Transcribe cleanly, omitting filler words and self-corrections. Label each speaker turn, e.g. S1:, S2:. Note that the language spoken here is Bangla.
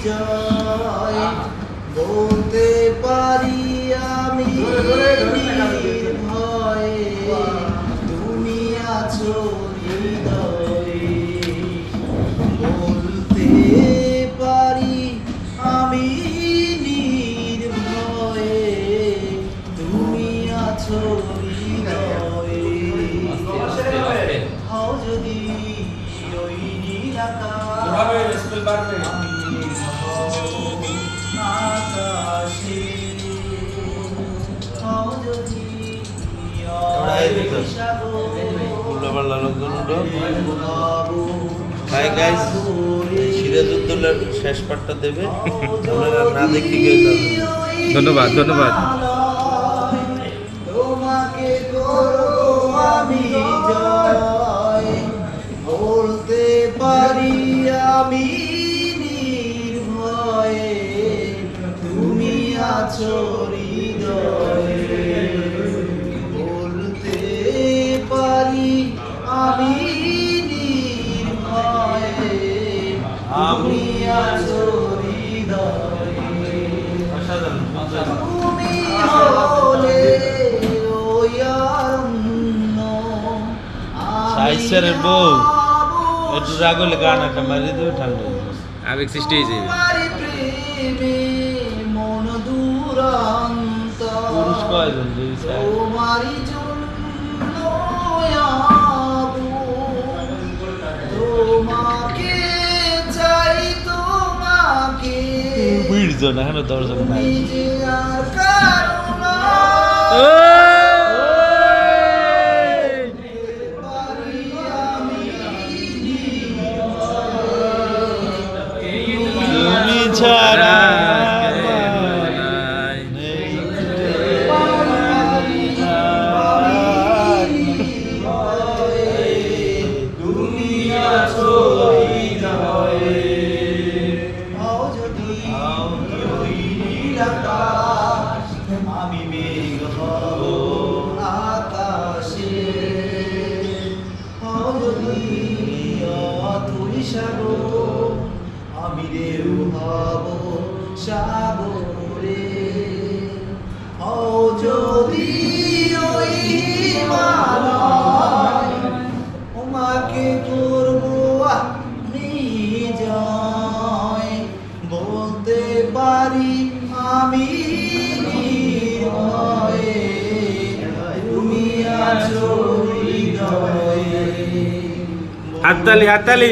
S1: জয় বলতে পারি আমি নির্ভয়ে তুমি আছো হৃদয়ে বলতে পারি আমি নির্ভয়ে তুমি আছো হৃদয়ে হও যদি ওই নীল আকাশ আমি হব আকাশে হও যদি
S2: হাই গাইস সিরাজউদ্দৌলার শেষ পার্টটা দেবে আপনারা না দেখতে কেউ যাবেন
S3: ধন্যবাদ ধন্যবাদ
S1: তোমাকে করব আমি জয় বলতে পারি আমি নির্ভয়ে তুমি আছো হৃদয়ে বলতে পারি আমি নির্ভয়ে তুমি আছো হৃদয়ে তুমি হলে ওই অরণ্য
S2: সাইসের বউ একটু রাগ হলে গান একটা মারিয়ে দেবে ঠান্ডা হয়ে যাবে।
S3: আবেগ সৃষ্টি হয়ে যাবে
S1: তোমার প্রেমে মন দুরন্ত
S2: পুরুষ কয়জন দুই সাইড
S1: তোমারই জন্য আবু তোমাকে চাই তোমাকে
S2: বীরজন এখনো 10 জন নাই
S1: তুমি যে আর কারো না পারি আমি
S2: তুমি ছাড়া
S1: আমি মেঘ হব আকাশে তুই সাগর আমি রেউ হব সাগরে হও যদি ওই হিমালয় তোমাকে করবো আমি জয় বলতে পারি আমি নির্ভয়ে তুমি আছো হৃদয়ে
S3: হাততালি হাততালি